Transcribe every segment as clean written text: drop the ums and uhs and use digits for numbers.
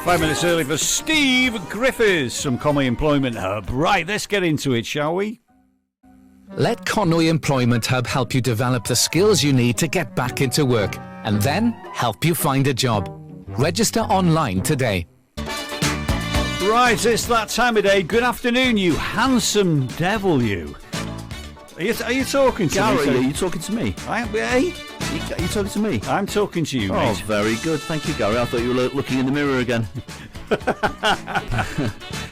5 minutes early for Steve Griffiths from Conwy Employment Hub. Right, let's get into it, shall we? Let Conwy Employment Hub help you develop the skills you need to get back into work and then help you find a job. Register online today. Right, it's that time of day. Good afternoon, you handsome devil, you. Are you talking to Gary, me? are you talking to me? Hey? Are you talking to me? I'm talking to you, Oh, mate. very good. Thank you, Gary. I thought you were looking in the mirror again.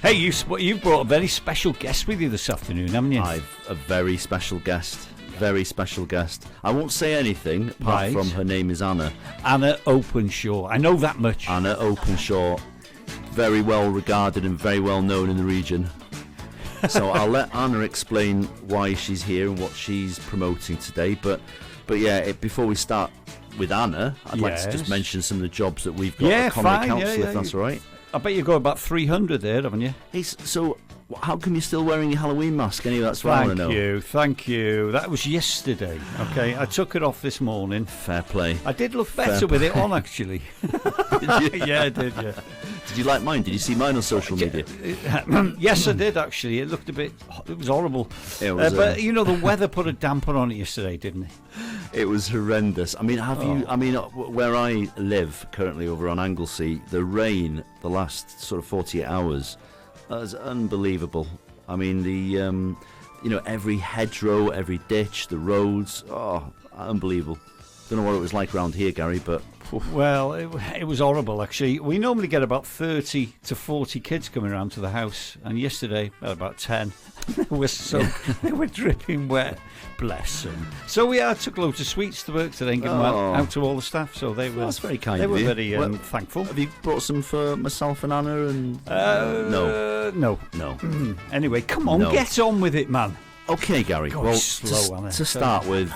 Hey, you've brought a very special guest with you this afternoon, haven't you? I've a very special guest. Very special guest. I won't say anything apart from her name is Anna. Anna Openshaw. I know that much. Anna Openshaw. Very well regarded and very well known in the region. So I'll let Anna explain why she's here and what she's promoting today. But yeah, before we start with Anna, I'd like to just mention some of the jobs that we've got at Conwy Council, if that's all right. I bet you've got about 300 there, haven't you? Hey, so how come you're still wearing your Halloween mask? Anyway, that's what I want to know. Thank you. That was yesterday, okay? I took it off this morning. Fair play. I did look better with it on, actually. Did you? Yeah, I did, yeah. Did you like mine? Did you see mine on social media? Yes, I did, actually. It looked it was horrible. It was, but, the weather put a damper on it yesterday, didn't it? It was horrendous. I mean, where I live currently over on Anglesey, the rain the last sort of 48 hours is unbelievable. I mean, every hedgerow, every ditch, the roads, unbelievable. Don't know what it was like around here, Gary, but... Well, it was horrible, actually. We normally get about 30 to 40 kids coming around to the house, and yesterday, about 10, they were dripping wet. Bless them. So we took loads of sweets to work today and gave them out to all the staff, so they were... That's very kind of you. They were very well, thankful. Have you brought some for myself and Anna? And No. Anyway, come on, get on with it, man. Okay, Gary. God, well, slow, to start with,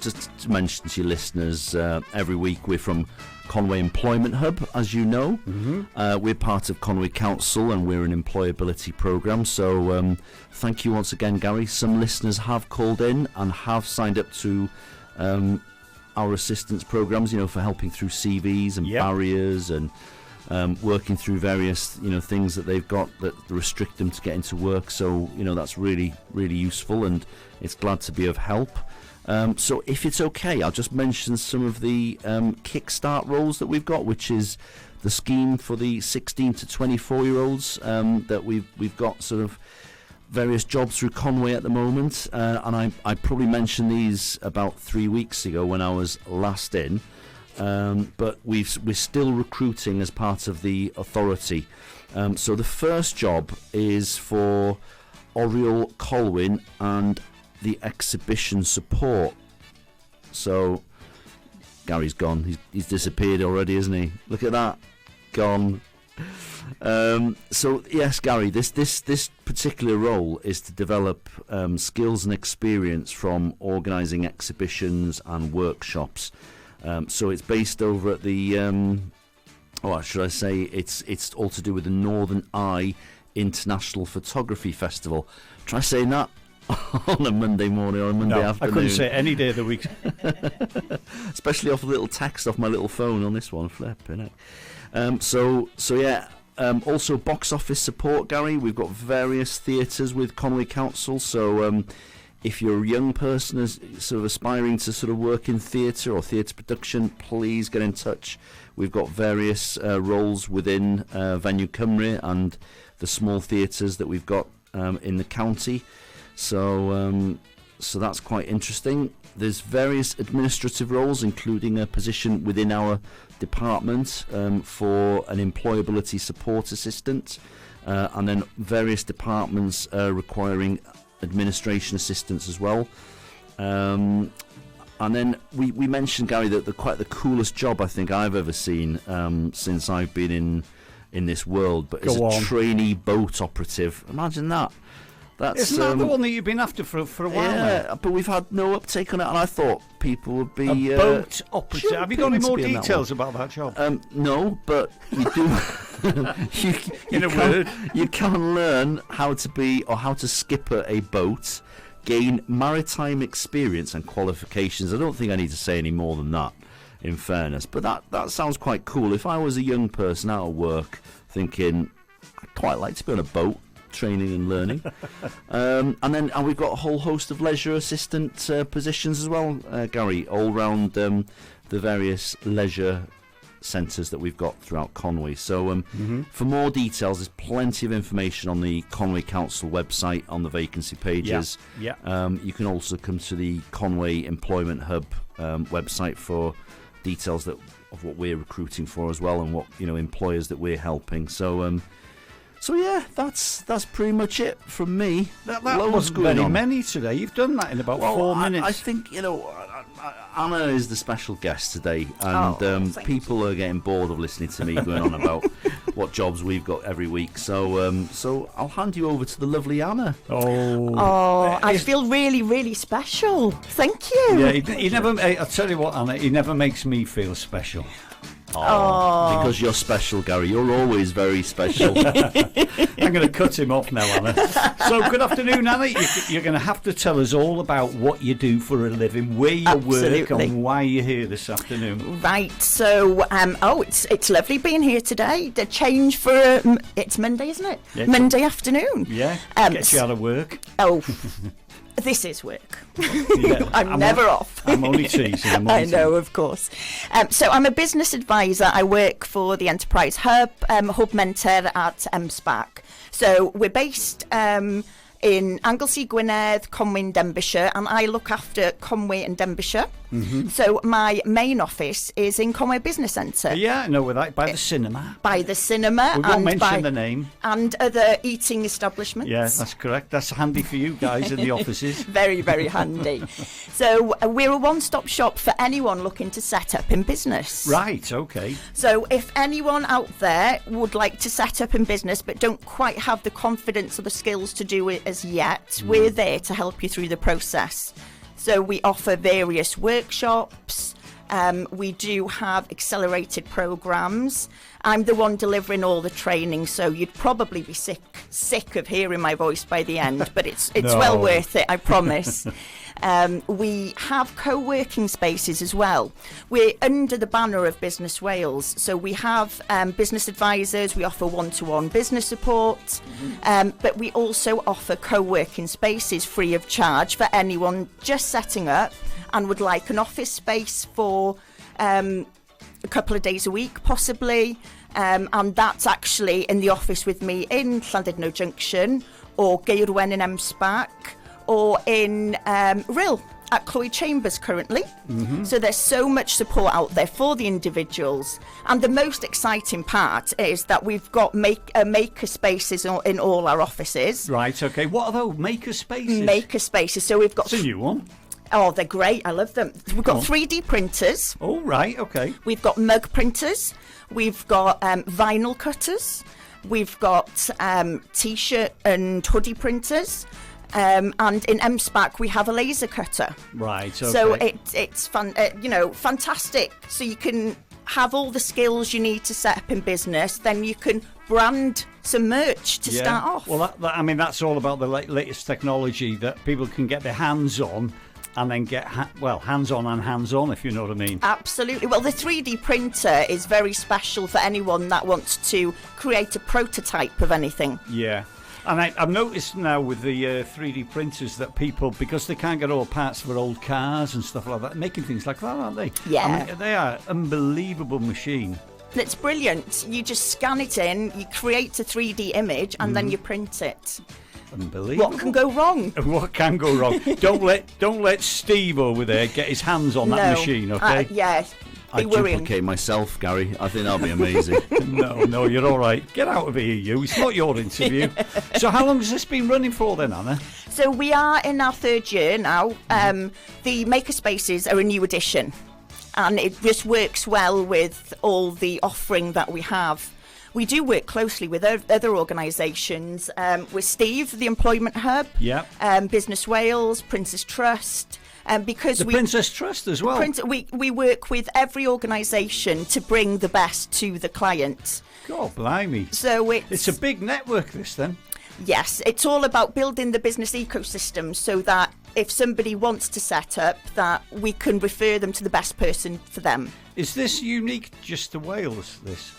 just to mention to your listeners, every week we're from Conwy Employment Hub, as you know. Mm-hmm. We're part of Conwy Council and we're an employability programme. So thank you once again, Gary. Some listeners have called in and have signed up to our assistance programmes, for helping through CVs and barriers and working through various things that they've got that restrict them to get into work. So that's really, really useful, and it's glad to be of help. So if it's okay, I'll just mention some of the kickstart roles that we've got, which is the scheme for the 16 to 24 year olds that we've got sort of various jobs through Conwy at the moment, and I probably mentioned these about 3 weeks ago when I was last in. But we're still recruiting as part of the authority. So the first job is for Oriel Colwyn and the exhibition support. So Gary's gone. He's disappeared already, isn't he? Look at that, gone. So yes, Gary, this particular role is to develop skills and experience from organising exhibitions and workshops. So it's based over at the, should I say, it's all to do with the Northern Eye International Photography Festival. Try saying that on a Monday morning or a Monday afternoon. I couldn't say it any day of the week. Especially off a little text off my little phone on this one, flip, innit? Also box office support, Gary. We've got various theatres with Conwy Council, so... if you're a young person sort of aspiring to sort of work in theatre or theatre production, please get in touch. We've got various roles within Venue Cymru and the small theatres that we've got in the county. So that's quite interesting. There's various administrative roles, including a position within our department for an employability support assistant, and then various departments requiring administration assistance as well, and then we mentioned, Gary, that quite the coolest job I think I've ever seen since I've been in this world, but it's a trainee boat operative. Imagine that. Isn't that the one that you've been after for a while now? But we've had no uptake on it, and I thought people would be a boat operative. Have you got any more details about that job? No, but you do. You can learn how to be or how to skipper a boat, gain maritime experience and qualifications. I don't think I need to say any more than that. in fairness. But that sounds quite cool. If I was a young person out of work thinking, I'd quite like to be on a boat, training and learning. And we've got a whole host of leisure assistant positions as well, Gary, all round the various leisure centres that we've got throughout Conwy. So for more details, there's plenty of information on the Conwy Council website on the vacancy pages. You can also come to the Conwy Employment Hub website for details of what we're recruiting for as well, and what employers that we're helping. So yeah, that's pretty much it from me. That wasn't very many today. You've done that in about 4 minutes. I think Anna is the special guest today, and people are getting bored of listening to me going on about what jobs we've got every week. So I'll hand you over to the lovely Anna. I feel really, really special. Thank you. Yeah, he never. I'll tell you what, Anna. He never makes me feel special. Because you're special, Gary. You're always very special. I'm going to cut him off now, Anna. So, good afternoon, Anna. You're going to have to tell us all about what you do for a living, where you work, and why you're here this afternoon. Right. So, it's lovely being here today. The change for it's Monday, isn't it? Yeah, Monday afternoon. Yeah. Gets you out of work. This is work. Yeah, I'm never off. I'm only teasing. I know, of course. So I'm a business advisor. I work for the Enterprise Hub, Hub Mentor at MSPAC. So we're based in Anglesey, Gwynedd, Conwy and Denbighshire, and I look after Conwy and Denbighshire. Mm-hmm. So my main office is in Conwy Business Centre. Yeah, I know where that, by the cinema. By the cinema. We won't mention the name. And other eating establishments. Yeah, that's correct. That's handy for you guys in the offices. Very, very handy. So we're a one-stop shop for anyone looking to set up in business. Right, okay. So if anyone out there would like to set up in business but don't quite have the confidence or the skills to do it as yet, we're there to help you through the process. So we offer various workshops. We do have accelerated programs. I'm the one delivering all the training, so you'd probably be sick of hearing my voice by the end, but it's well worth it, I promise. We have co-working spaces as well. We're under the banner of Business Wales, so we have business advisors, we offer one-to-one business support, but we also offer co-working spaces free of charge for anyone just setting up and would like an office space for a couple of days a week possibly, and that's actually in the office with me in Llandudno Junction or Gaerwen in MSPAC or in Rhyl at Clwyd Chambers currently. Mm-hmm. So there's so much support out there for the individuals, and the most exciting part is that we've got maker spaces in all our offices. Right, okay. What are those maker spaces? Maker spaces. So we've got it's a new one. Oh, they're great. I love them. We've got 3D printers. Oh, right. Okay. We've got mug printers. We've got vinyl cutters. We've got T-shirt and hoodie printers. And in MSPAC, we have a laser cutter. Right. Okay. So it's fun, fantastic. So you can have all the skills you need to set up in business. Then you can brand some merch to start off. Well, that's all about the latest technology that people can get their hands on. And then get, hands-on and hands-on, if you know what I mean. Absolutely. Well, the 3D printer is very special for anyone that wants to create a prototype of anything. Yeah. And I've noticed now with the 3D printers that people, because they can't get all parts for old cars and stuff like that, making things like that, aren't they? Yeah. I mean, they are unbelievable machine. It's brilliant. You just scan it in, you create a 3D image, and then you print it. Unbelievable. What can go wrong? What can go wrong? Don't let Steve over there get his hands on that machine, okay? I duplicate myself, Gary. I think that'll be amazing. No, you're all right. Get out of here, you. It's not your interview. So how long has this been running for then, Anna? So we are in our third year now. The makerspaces are a new addition, and it just works well with all the offering that we have. We do work closely with other organisations, with Steve, the Employment Hub, Business Wales, Prince's Trust, because Prince's Trust as well. We work with every organisation to bring the best to the client. God blimey! So it's a big network, this then. Yes, it's all about building the business ecosystem so that if somebody wants to set up, that we can refer them to the best person for them. Is this unique just to Wales, this?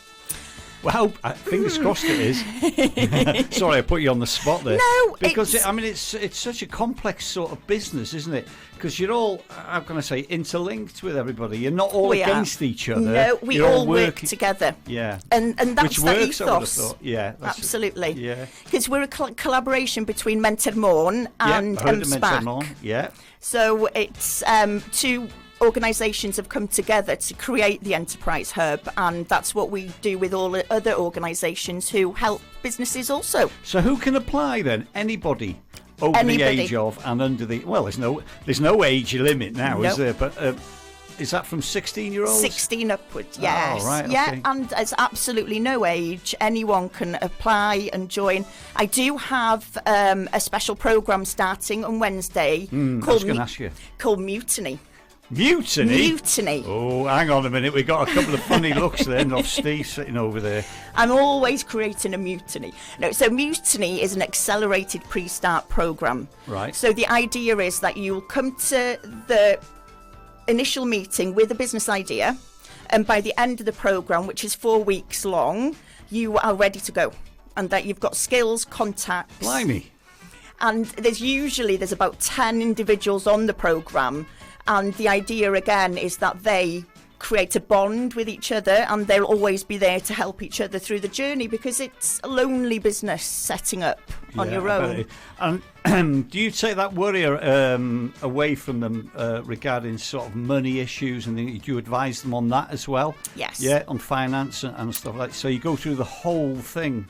Well, fingers crossed it is. Sorry, I put you on the spot there. No, because it's such a complex sort of business, isn't it? Because you're all, how can I say, interlinked with everybody. You're not all against each other. No, we all work together. Yeah, and that's which works, that ethos. I would have thought. Yeah, absolutely. Yeah, because we're a collaboration between Menter Môn and SPAC. Yeah. So it's two organisations have come together to create the Enterprise Hub, and that's what we do with all the other organisations who help businesses also. So who can apply then? Anybody over the age of and under the... Well, there's no age limit now, is there? But is that from 16-year-olds? 16 upwards, yes. Oh, right, yeah, okay. And there's absolutely no age. Anyone can apply and join. I do have a special programme starting on Wednesday called Mutiny. Mutiny. Oh, hang on a minute. We got a couple of funny looks then of Steve sitting over there. I'm always creating a mutiny. No, so Mutiny is an accelerated pre-start programme. Right. So the idea is that you'll come to the initial meeting with a business idea, and by the end of the programme, which is 4 weeks long, you are ready to go, and that you've got skills, contacts. Blimey. And there's about 10 individuals on the programme. And the idea, again, is that they create a bond with each other, and they'll always be there to help each other through the journey, because it's a lonely business setting up on your own. And do you take that worry away from them regarding sort of money issues, and do you advise them on that as well? Yes. Yeah, on finance and stuff like that. So you go through the whole thing?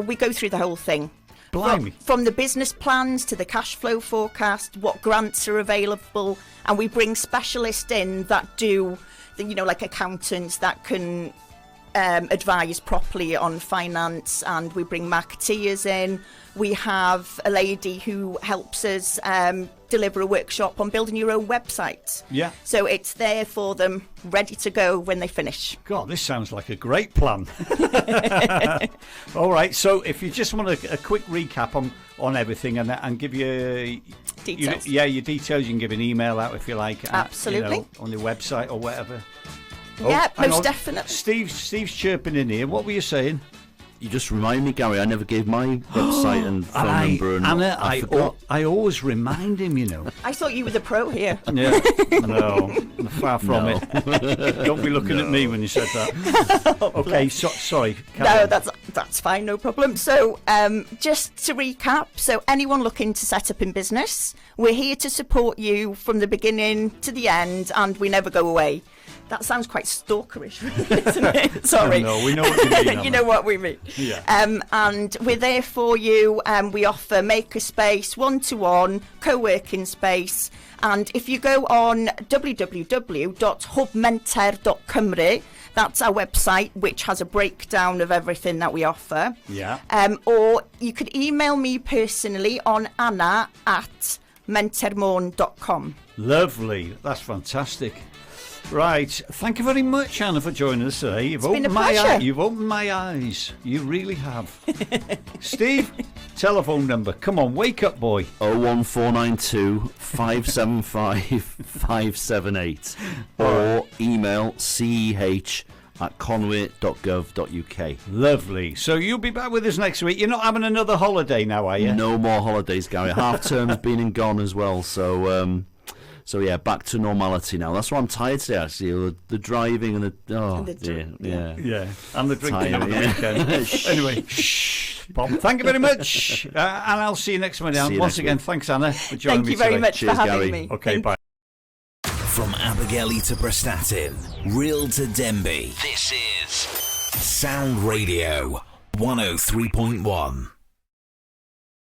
We go through the whole thing. Blimey. From the business plans to the cash flow forecast, what grants are available, and we bring specialists in that do, like accountants that can advise properly on finance, and we bring marketeers in. We have a lady who helps us deliver a workshop on building your own website. Yeah. So it's there for them, ready to go when they finish. God, this sounds like a great plan. All right, so if you just want a quick recap on everything and give you details. Your details, you can give an email out if you like. Absolutely. On the website or whatever. Yeah, most definitely. Steve's chirping in here. What were you saying? You just remind me, Gary, I never gave my website and phone number. And Anna, I forgot. I always remind him, I thought you were the pro here. Yeah, no, far from it. Don't be looking at me when you said that. Okay, sorry. No, that's fine, no problem. So just to recap, so anyone looking to set up in business, we're here to support you from the beginning to the end, and we never go away. That sounds quite stalkerish, isn't it? Sorry. No, we know what you mean. You know what we mean. Yeah. And we're there for you. We offer makerspace, one-to-one, co-working space. And if you go on www.hubmenter.cymru, that's our website, which has a breakdown of everything that we offer. Yeah. Or you could email me personally on anna@mentermôn.com. Lovely. That's fantastic. Right, thank you very much, Anna, for joining us today. You've opened my eyes. You really have. Steve, telephone number. Come on, wake up, boy. 01492 575 578 or email ceh@conwy.gov.uk. Lovely. So you'll be back with us next week. You're not having another holiday now, are you? No more holidays, Gary. Half term's been and gone as well, so yeah, back to normality now. That's why I'm tired today, actually. The driving and yeah, and the drinking on the weekend. Anyway, Bob, thank you very much, and I'll see you next Monday. Once again, thanks, Anna, for joining me today. Thank you very much for having Gary. me. Okay, bye. From Abergele to Prestatyn, Rhyl to Denbigh, this is Sound Radio 103.1.